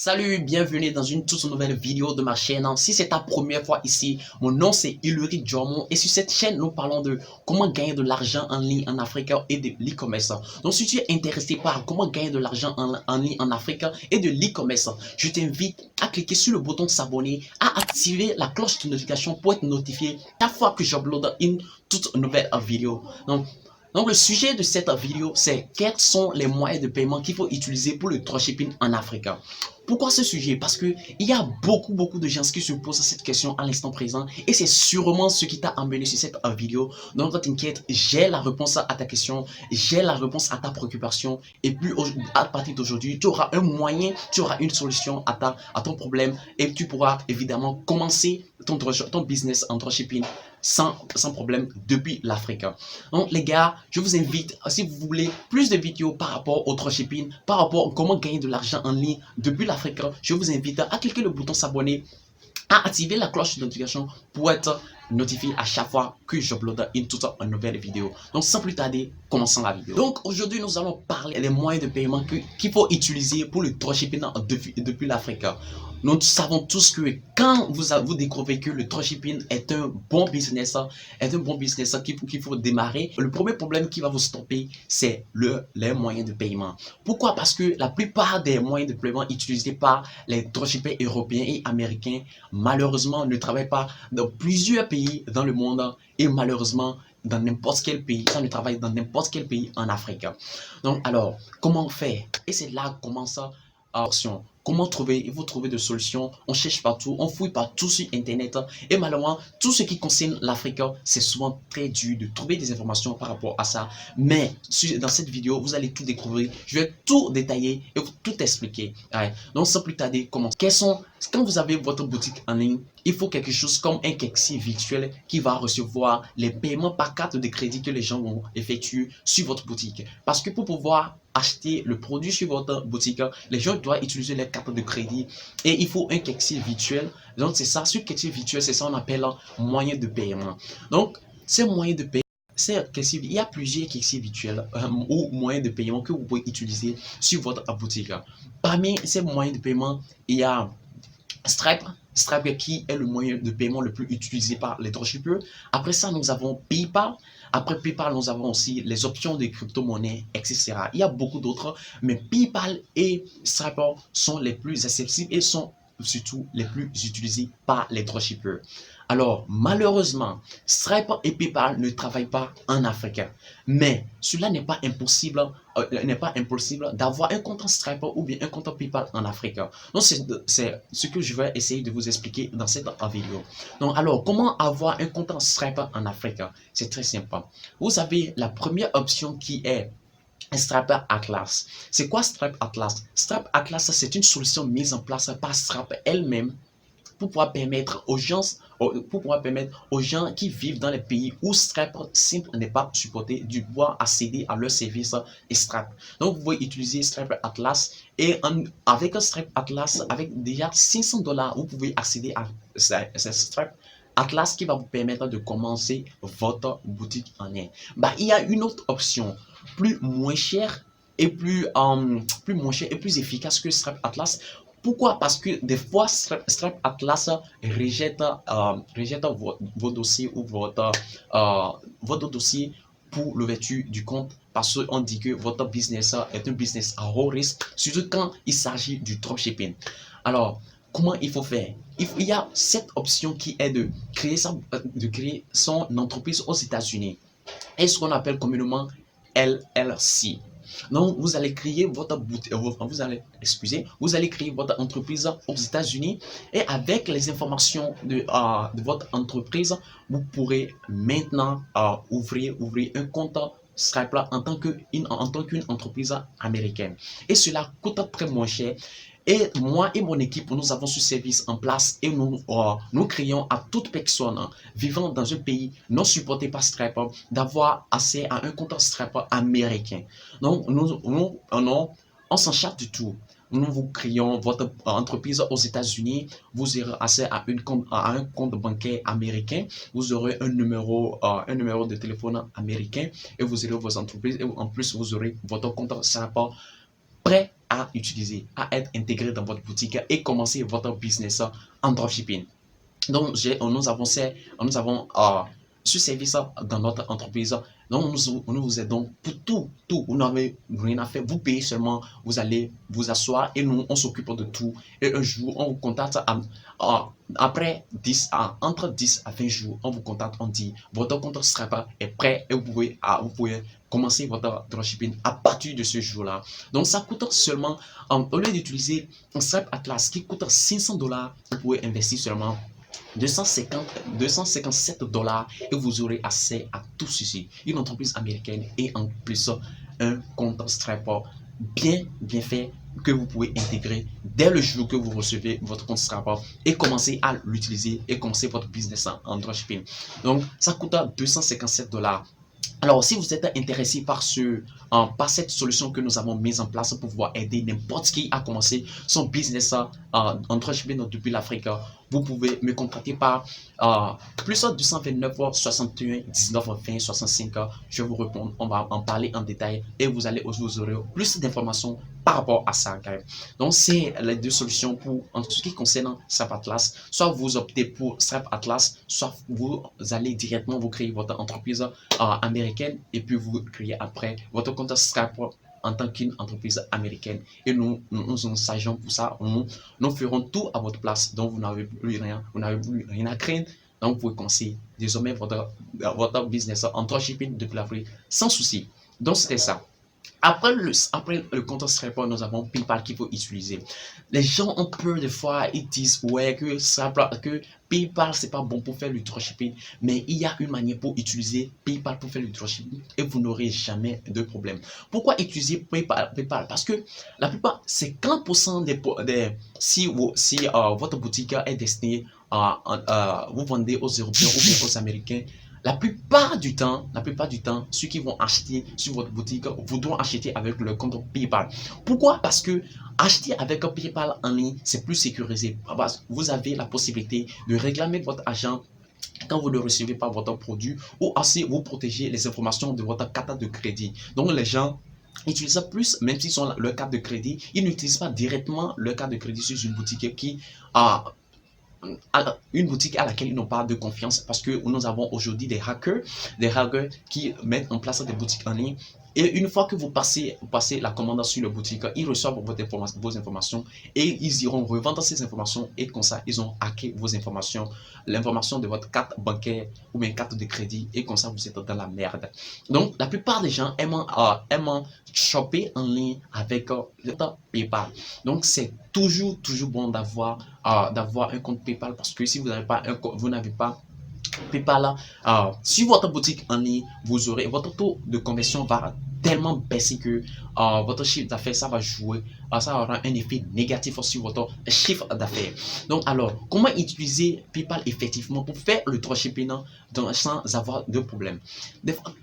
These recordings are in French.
Salut, bienvenue dans une toute nouvelle vidéo de ma chaîne. Si c'est ta première fois ici, mon nom c'est Ulrich Diomon et sur cette chaîne, nous parlons de comment gagner de l'argent en ligne en Afrique et de l'e-commerce. Donc si tu es intéressé par comment gagner de l'argent en ligne en Afrique et de l'e-commerce, je t'invite à cliquer sur le bouton de s'abonner, à activer la cloche de notification pour être notifié chaque fois que j'upload une toute nouvelle vidéo. Donc, le sujet de cette vidéo, c'est quels sont les moyens de paiement qu'il faut utiliser pour le dropshipping en Afrique. Pourquoi ce sujet? Parce qu'il y a beaucoup de gens qui se posent cette question à l'instant présent et c'est sûrement ce qui t'a amené sur cette vidéo. Donc, ne t'inquiète, j'ai la réponse à ta question, j'ai la réponse à ta préoccupation et puis à partir d'aujourd'hui, tu auras un moyen, tu auras une solution à ton problème et tu pourras évidemment commencer ton business en dropshipping sans problème depuis l'Afrique. Donc les gars, je vous invite, si vous voulez plus de vidéos par rapport au dropshipping, par rapport à comment gagner de l'argent en ligne depuis l'Afrique, je vous invite à cliquer le bouton s'abonner, à activer la cloche de notification pour être notifié à chaque fois que j'upload une toute nouvelle vidéo. Donc sans plus tarder, commençons la vidéo. Donc aujourd'hui, nous allons parler des moyens de paiement qu'il faut utiliser pour le dropshipping depuis l'Afrique. Nous savons tous que quand vous découvrez que le dropshipping est un bon business qu'il faut démarrer, le premier problème qui va vous stopper, c'est les moyens de paiement. Pourquoi? Parce que la plupart des moyens de paiement utilisés par les dropshippers européens et américains, malheureusement, ne travaillent pas dans plusieurs pays dans le monde et malheureusement, dans n'importe quel pays, ça ne travaille dans n'importe quel pays en Afrique. Donc, alors, comment faire? Et c'est là que commence option. Comment trouver? Il faut trouver des solutions. On cherche partout, on fouille partout sur Internet. Et malheureusement, tout ce qui concerne l'Afrique, c'est souvent très dur de trouver des informations par rapport à ça. Mais dans cette vidéo, vous allez tout découvrir. Je vais tout détailler et tout expliquer. Ouais. Donc, sans plus tarder, commençons. Quand vous avez votre boutique en ligne, il faut quelque chose comme un caissier virtuel qui va recevoir les paiements par carte de crédit que les gens vont effectuer sur votre boutique. Parce que pour pouvoir acheter le produit sur votre boutique, les gens doivent utiliser les cartes de crédit et il faut un caissier virtuel. Donc c'est ça, ce caissier virtuel, c'est ça qu'on appelle moyen de paiement. Donc ces moyens de paiement, il y a plusieurs caissiers virtuels ou moyens de paiement que vous pouvez utiliser sur votre boutique. Parmi ces moyens de paiement, il y a Stripe qui est le moyen de paiement le plus utilisé par les dropshippers. Après ça, nous avons PayPal. Après PayPal, nous avons aussi les options de crypto-monnaies, etc. Il y a beaucoup d'autres, mais PayPal et Stripe sont les plus accessibles et sont surtout les plus utilisés par les dropshippers. Alors, malheureusement, Stripe et PayPal ne travaillent pas en Afrique. Mais cela n'est pas impossible, d'avoir un compte Stripe ou bien un compte PayPal en Afrique. Donc, c'est ce que je vais essayer de vous expliquer dans cette vidéo. Donc, alors, comment avoir un compte Stripe en Afrique? C'est très simple. Vous avez la première option qui est Stripe Atlas. C'est quoi Stripe Atlas? Stripe Atlas, c'est une solution mise en place par Stripe elle-même pour pouvoir permettre aux gens qui vivent dans les pays où Stripe simple n'est pas supporté de pouvoir accéder à leurs services Stripe. Donc, vous pouvez utiliser Stripe Atlas et avec un Stripe Atlas, avec déjà 500 $, vous pouvez accéder à Stripe Atlas qui va vous permettre de commencer votre boutique en ligne. Il y a une autre option moins chère et plus efficace que Stripe Atlas. Pourquoi? Parce que des fois, Stripe Atlas rejette vos dossiers ou votre dossier pour l'ouverture du compte parce qu'on dit que votre business est un business à haut risque, surtout quand il s'agit du dropshipping. Alors, comment il faut faire? Il y a cette option qui est de créer son entreprise aux États-Unis et ce qu'on appelle communément LLC. Donc, vous allez créer votre entreprise aux États-Unis et avec les informations de votre entreprise, vous pourrez maintenant ouvrir un compte Stripe en tant qu'une entreprise américaine. Et cela coûte très moins cher. Et moi et mon équipe, nous avons ce service en place et nous créons à toute personne vivant dans un pays non supporté par Stripe d'avoir accès à un compte Stripe américain. Donc, on s'en charge du tout. Nous vous créons votre entreprise aux États-Unis, vous aurez accès à un compte bancaire américain, vous aurez un numéro de téléphone américain et vous aurez vos entreprises et en plus vous aurez votre compte Stripe prêt à utiliser, à être intégré dans votre boutique et commencer votre business en dropshipping. Donc, nous avons ce service dans notre entreprise. Donc, nous vous aidons pour tout. Vous n'avez rien à faire. Vous payez seulement, vous allez vous asseoir et nous, on s'occupe de tout. Et un jour, on vous contacte après entre 10 à 20 jours, on vous contacte, on dit, votre compte Stripe est prêt et vous pouvez commencer votre dropshipping à partir de ce jour-là. Donc, ça coûte seulement, au lieu d'utiliser un Stripe Atlas qui coûte $500, vous pouvez investir seulement 257 dollars et vous aurez accès à tout ceci. Une entreprise américaine et en plus un compte Stripe bien fait que vous pouvez intégrer dès le jour que vous recevez votre compte Stripe et commencer à l'utiliser et commencer votre business en dropshipping. Donc, ça coûte 257 dollars. Alors, si vous êtes intéressé par cette solution que nous avons mise en place pour pouvoir aider n'importe qui à commencer son business en dropshipping depuis l'Afrique, vous pouvez me contacter par plus 229 61 19 20 65. Je vais vous répondre, on va en parler en détail et vous aurez plus d'informations par rapport à ça. Donc, c'est les deux solutions en ce qui concerne Stripe Atlas. Soit vous optez pour Stripe Atlas, soit vous allez directement vous créer votre entreprise américaine et puis vous créez après votre compte Stripe en tant qu'une entreprise américaine. Et nous sageons pour ça. Nous ferons tout à votre place. Donc, vous n'avez plus rien à craindre. Donc, vous pouvez commencer désormais votre business en dropshipping depuis l'Afrique sans souci. Donc, c'était ça. Après le compte Stripe, nous avons PayPal qu'il faut utiliser. Les gens ont peur des fois, ils disent ouais que PayPal c'est pas bon pour faire le dropshipping, mais il y a une manière pour utiliser PayPal pour faire le dropshipping et vous n'aurez jamais de problème. Pourquoi utiliser PayPal? Parce que la plupart, c'est 40% si votre boutique est destinée vous vendez aux Européens ou bien aux Américains. La plupart du temps, ceux qui vont acheter sur votre boutique voudront acheter avec le compte PayPal. Pourquoi? Parce que acheter avec PayPal en ligne, c'est plus sécurisé. Vous avez la possibilité de réclamer votre argent quand vous ne recevez pas votre produit ou aussi vous protéger les informations de votre carte de crédit. Donc les gens utilisent plus, même s'ils ont leur carte de crédit, ils n'utilisent pas directement leur carte de crédit sur une boutique qui a une boutique à laquelle ils n'ont pas de confiance parce que nous avons aujourd'hui des hackers qui mettent en place des boutiques en ligne. Et une fois que vous passez la commande sur la boutique, ils reçoivent vos informations et ils iront revendre ces informations et comme ça, ils ont hacké vos informations, l'information de votre carte bancaire ou bien carte de crédit et comme ça, vous êtes dans la merde. Donc, la plupart des gens aiment shopper en ligne avec PayPal. Donc, c'est toujours bon d'avoir un compte PayPal parce que si vous n'avez pas PayPal sur votre boutique en ligne, votre taux de conversion va tellement baisser que votre chiffre d'affaires, ça va aura un effet négatif sur votre chiffre d'affaires. Donc, alors, comment utiliser PayPal effectivement pour faire le dropshipping sans avoir de problème?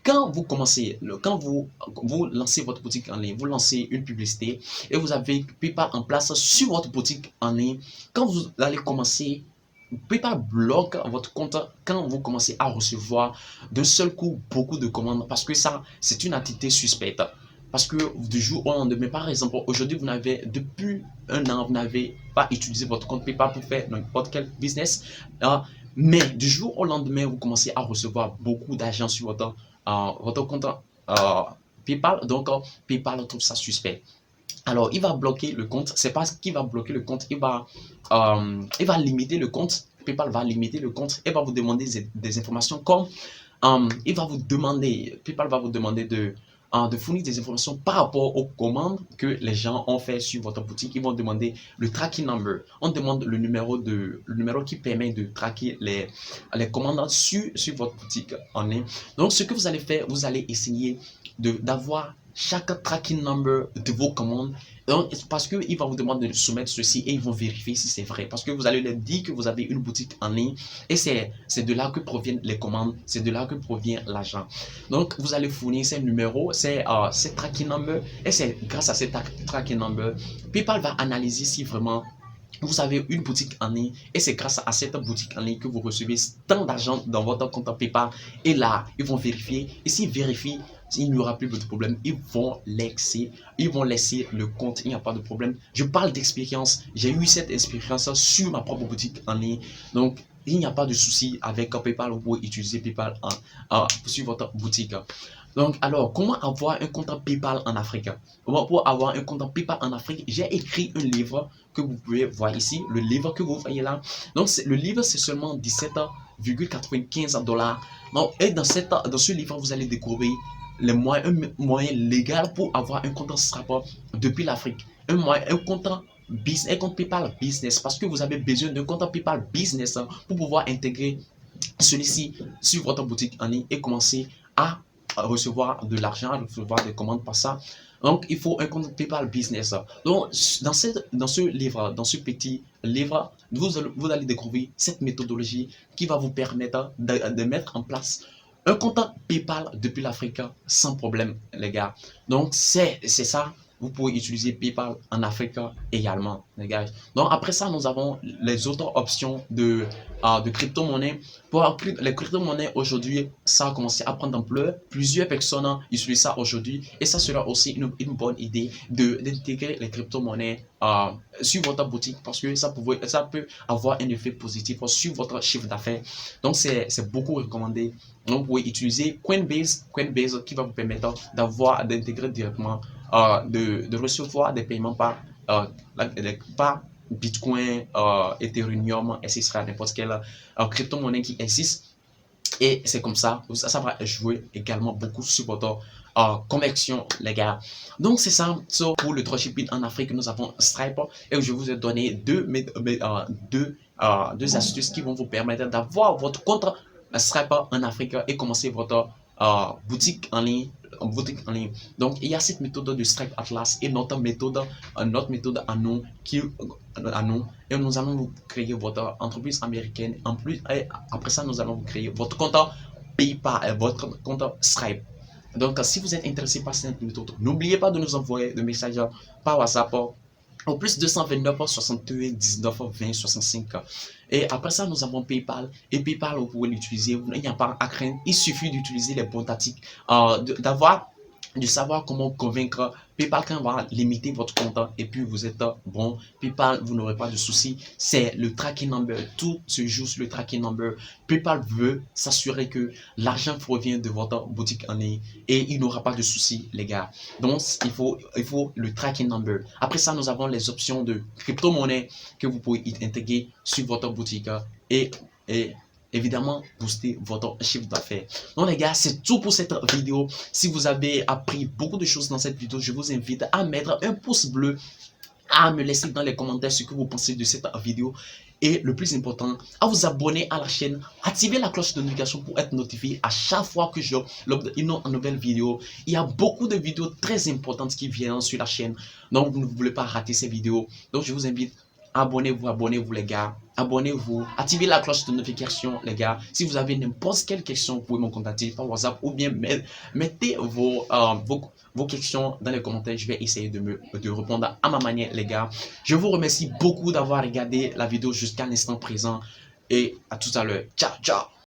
Quand vous commencez, quand vous lancez votre boutique en ligne, vous lancez une publicité et vous avez PayPal en place sur votre boutique en ligne, quand vous allez commencer, PayPal bloque votre compte quand vous commencez à recevoir d'un seul coup beaucoup de commandes parce que ça, c'est une activité suspecte. Parce que du jour au lendemain, par exemple, aujourd'hui, depuis un an, vous n'avez pas utilisé votre compte PayPal pour faire n'importe quel business. Mais du jour au lendemain, vous commencez à recevoir beaucoup d'argent sur votre compte PayPal. Donc, PayPal trouve ça suspect. Alors, il va bloquer le compte. C'est pas qu'il va bloquer le compte, il va limiter le compte. PayPal va limiter le compte et va vous demander des informations comme PayPal va vous demander de fournir des informations par rapport aux commandes que les gens ont fait sur votre boutique. Ils vont demander le tracking number. On demande le numéro qui permet de traquer les commandes sur votre boutique en ligne. Donc, ce que vous allez faire, vous allez essayer d'avoir chaque tracking number de vos commandes. Donc, parce qu'il va vous demander de soumettre ceci et ils vont vérifier si c'est vrai. Parce que vous allez leur dire que vous avez une boutique en ligne et c'est de là que proviennent les commandes, c'est de là que provient l'argent. Donc, vous allez fournir ces numéros, ces tracking number et c'est grâce à ces tracking number, PayPal va analyser si vraiment vous avez une boutique en ligne et c'est grâce à cette boutique en ligne que vous recevez tant d'argent dans votre compte PayPal. Et là, ils vont vérifier et s'ils vérifient il n'y aura plus de problème. Ils vont laisser le compte. Il n'y a pas de problème. Je parle d'expérience. J'ai eu cette expérience sur ma propre boutique en ligne. Donc, il n'y a pas de souci avec PayPal. Vous pouvez utiliser PayPal sur votre boutique. Donc, alors, comment avoir un compte PayPal en Afrique? Pour avoir un compte PayPal en Afrique, j'ai écrit un livre que vous pouvez voir ici, le livre que vous voyez là. Donc, le livre, c'est seulement 17,95 $. Donc, et dans ce livre, vous allez découvrir les moyens légaux pour avoir un compte Stripe depuis l'Afrique. Un compte business, un compte PayPal business, parce que vous avez besoin d'un compte PayPal business pour pouvoir intégrer celui-ci sur votre boutique en ligne et commencer à recevoir de l'argent, à recevoir des commandes par ça. Donc, il faut un compte PayPal business. Donc, dans ce livre, dans ce petit livre, vous allez découvrir cette méthodologie qui va vous permettre de mettre en place un compte PayPal depuis l'Afrique sans problème, les gars. Donc, c'est ça. Vous pouvez utiliser PayPal en Afrique également, les gars. Donc, après ça, nous avons les autres options de crypto-monnaie. Pour les crypto-monnaies, aujourd'hui, ça a commencé à prendre ampleur. Plusieurs personnes utilisent ça aujourd'hui. Et ça sera aussi une bonne idée d'intégrer les crypto-monnaies sur votre boutique parce que ça peut avoir un effet positif sur votre chiffre d'affaires. Donc, c'est beaucoup recommandé. Donc, vous pouvez utiliser Coinbase qui va vous permettre d'intégrer directement, de recevoir des paiements par Bitcoin, Ethereum, etc. N'importe quelle crypto-monnaie qui existe. Et c'est comme ça va jouer également beaucoup sur votre conversion, les gars. Donc, c'est ça. Pour le dropshipping en Afrique, nous avons Stripe. Et je vous ai donné deux astuces qui vont vous permettre d'avoir votre compte Stripe en Afrique et commencer votre boutique en ligne. Donc, il y a cette méthode de Stripe Atlas et notre méthode à nous et nous allons vous créer votre entreprise américaine. En plus, et après ça, nous allons vous créer votre compte PayPal, votre compte Stripe. Donc, si vous êtes intéressé par cette méthode, n'oubliez pas de nous envoyer des messages par WhatsApp au plus 229 68 19 20 65. Et après ça, nous avons PayPal. Et PayPal, vous pouvez l'utiliser. Il n'y a pas à craindre. Il suffit d'utiliser les bons tactiques, de savoir comment convaincre PayPal quand on va limiter votre compte et puis vous êtes bon. PayPal, vous n'aurez pas de soucis. C'est le tracking number. Tout se joue sur le tracking number. PayPal veut s'assurer que l'argent provient de votre boutique en ligne et il n'aura pas de soucis, les gars. Donc, il faut le tracking number. Après ça, nous avons les options de crypto-monnaie que vous pouvez intégrer sur votre boutique et évidemment booster votre chiffre d'affaires. Donc les gars, c'est tout pour cette vidéo. Si vous avez appris beaucoup de choses dans cette vidéo, je vous invite à mettre un pouce bleu, à me laisser dans les commentaires ce que vous pensez de cette vidéo. Et le plus important, à vous abonner à la chaîne, activer la cloche de notification pour être notifié à chaque fois que je upload une nouvelle vidéo. Il y a beaucoup de vidéos très importantes qui viennent sur la chaîne. Donc vous ne voulez pas rater ces vidéos. Donc je vous invite, abonnez-vous les gars. Abonnez-vous, activez la cloche de notification les gars. Si vous avez n'importe quelle question, vous pouvez me contacter par WhatsApp ou bien mettez vos questions dans les commentaires. Je vais essayer de répondre à ma manière les gars. Je vous remercie beaucoup d'avoir regardé la vidéo jusqu'à l'instant présent et à tout à l'heure. Ciao, ciao.